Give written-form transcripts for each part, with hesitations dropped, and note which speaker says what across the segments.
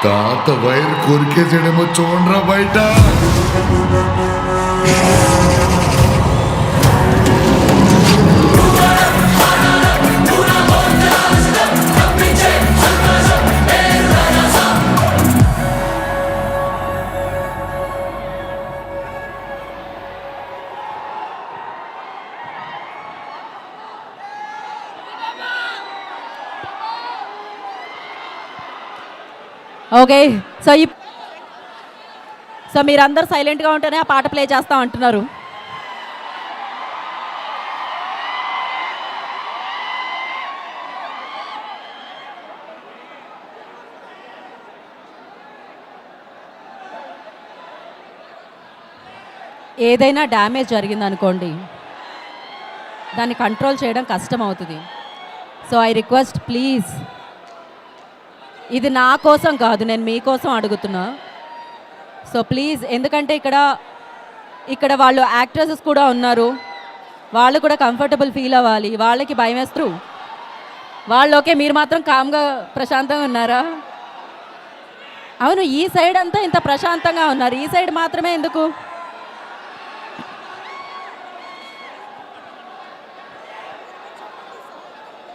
Speaker 1: తాత వైర్ కొరికేసేడేమో చూడరా బయట.
Speaker 2: ఓకే, సో మీరందరూ సైలెంట్గా ఉంటేనే ఆ పాట ప్లే చేస్తాం అంటున్నారు. ఏదైనా డ్యామేజ్ జరిగిందనుకోండి, దాన్ని కంట్రోల్ చేయడం కష్టం అవుతుంది. సో ఐ రిక్వెస్ట్ ప్లీజ్, ఇది నా కోసం కాదు, నేను మీకోసం అడుగుతున్నా. సో ప్లీజ్, ఎందుకంటే ఇక్కడ వాళ్ళు యాక్ట్రెసెస్ కూడా ఉన్నారు, వాళ్ళు కూడా కంఫర్టబుల్ ఫీల్ అవ్వాలి, వాళ్ళకి భయం వేస్తూ వాళ్ళు ఓకే, మీరు మాత్రం కామ్గా ప్రశాంతంగా ఉన్నారా? అవును, ఈ సైడ్ అంతా ఇంత ప్రశాంతంగా ఉన్నారు, ఈ సైడ్ మాత్రమే ఎందుకు?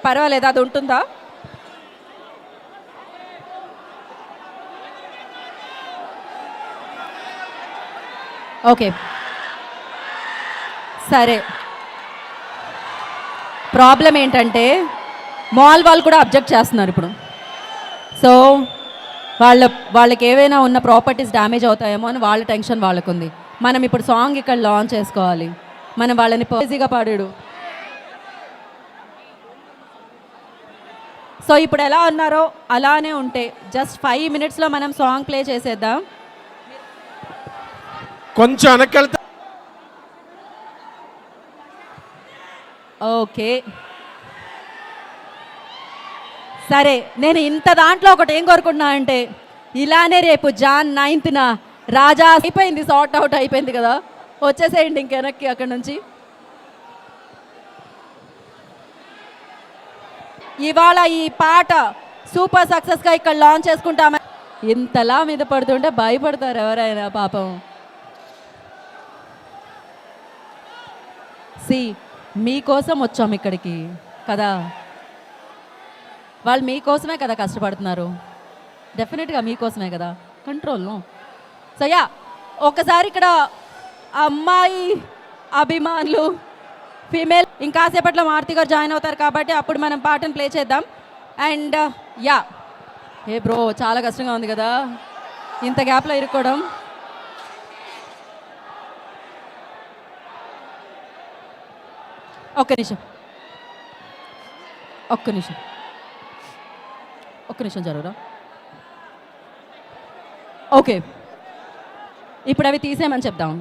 Speaker 2: పర్వాలేదు, అది ఉంటుందా? ఓకే సరే. ప్రాబ్లం ఏంటంటే మాల్ వాళ్ళు కూడా అబ్జెక్ట్ చేస్తున్నారు ఇప్పుడు. సో వాళ్ళకి ఏవైనా ఉన్న ప్రాపర్టీస్ డ్యామేజ్ అవుతాయేమో అని వాళ్ళ టెన్షన్ వాళ్ళకుంది. మనం ఇప్పుడు సాంగ్ ఇక్కడ లాంచ్ చేసుకోవాలి, మనం వాళ్ళని ఈజీగా పాడాడు. సో ఇప్పుడు ఎలా ఉన్నారో అలానే ఉంటే జస్ట్ 5 minutesలో మనం సాంగ్ ప్లే చేసేద్దాం.
Speaker 3: కొంచెం వెనకెళ్తా.
Speaker 2: ఓకే సరే, నేను ఇంత దాంట్లో ఒకటి ఏం కోరుకుంటున్నా అంటే, ఇలానే రేపు Jan 9th రాజా అయిపోయింది, సార్ట్ అవుట్ అయిపోయింది కదా, వచ్చేసేయండి ఇంక వెనక్కి అక్కడి నుంచి. ఇవాళ ఈ పాట సూపర్ సక్సెస్గా ఇక్కడ లాంచ్ చేసుకుంటామని ఇంతలా మీద పడుతుంటే భయపడతారు ఎవరైనా పాపం. మీకోసం వచ్చాం ఇక్కడికి కదా, వాళ్ళు మీకోసమే కదా కష్టపడుతున్నారు, డెఫినెట్గా మీకోసమే కదా, కంట్రోల్లో. సో యా, ఒకసారి ఇక్కడ అమ్మాయి అభిమానులు ఫీమేల్ ఇంకాసేపట్లో మారుతి గారు జాయిన్ అవుతారు కాబట్టి అప్పుడు మనం పాటను ప్లే చేద్దాం. అండ్ యా, ఏ బ్రో చాలా కష్టంగా ఉంది కదా ఇంత గ్యాప్లో ఇరుక్కోవడం. ఒక్క నిమిషం జరుగురా. ఓకే, ఇప్పుడు అవి తీసేయమని చెప్దాం.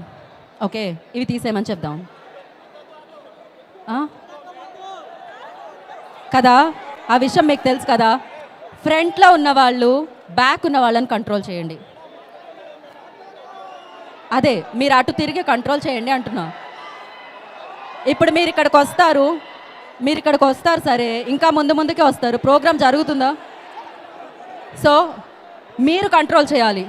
Speaker 2: ఓకే, ఇవి తీసేయమని చెప్దాం కదా, ఆ విషయం మీకు తెలుసు కదా. ఫ్రంట్లో ఉన్నవాళ్ళు బ్యాక్ ఉన్న వాళ్ళని కంట్రోల్ చేయండి, అదే మీరు అటు తిరిగి కంట్రోల్ చేయండి అంటున్నా. ఇప్పుడు మీరు ఇక్కడికి వస్తారు సరే, ఇంకా ముందుకే వస్తారు, ప్రోగ్రామ్ జరుగుతుందా? సో మీరు కంట్రోల్ చేయాలి.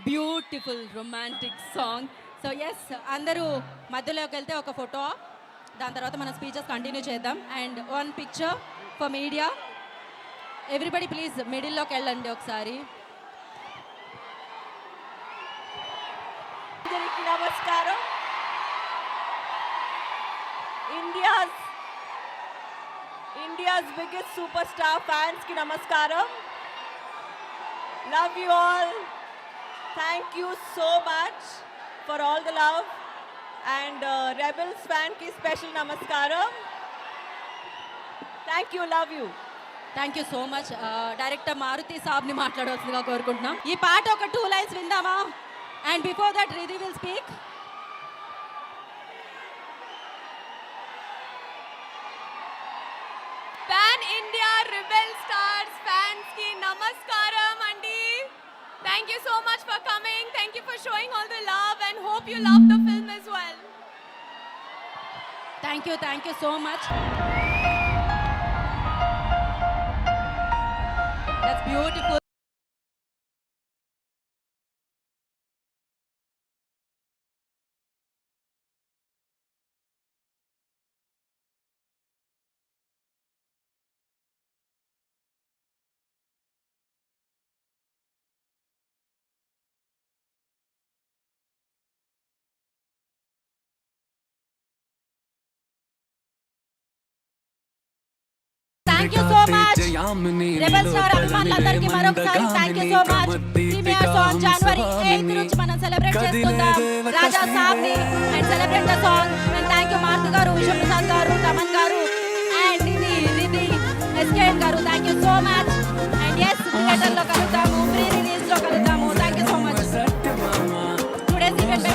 Speaker 2: Beautiful romantic song. So yes, అందరూ మధ్యలోకి వెళ్తే ఒక ఫోటో, దాని తర్వాత మన స్పీచెస్ కంటిన్యూ చేద్దాం. And 1 picture for media. Everybody please మిడిల్లోకి వెళ్ళండి ఒకసారి.
Speaker 3: అందరికీ నమస్కారం. India's biggest super star fans కి నమస్కారం. Love you all. Thank you so much for all the love. And rebels fan కి స్పెషల్ నమస్కారం. Thank you, love you.
Speaker 2: Thank you so much. Director Maruthi సాబ్ని మాట్లాడవలసిందిగా కోరుకుంటున్నాం. ఈ పాట ఒక 2 లైన్స్ విందామా? And before that Riddhi will speak.
Speaker 4: Pan India rebel stars fans కి నమస్కారం అండి. Thank you so much for coming. Thank you for showing all the love and hope you love the film as well.
Speaker 2: Thank you so much. That's beautiful. Thank you so much. Rebel star అభిమానులందరికీ మరొకసారి thank you so much. Premieres on January 8 నుంచి మనం celebrate చేసుకుందాం రాజా సాబ్ ని and celebrate the song. And thank you Mark garu, Vishwaprasad garu, Thaman garu and Riddhi SKN garu. Thank you so much. And ఎస్ theatre లో కలుద్దాము, pre release లో కలుద్దాము. Thank you so much. Today's event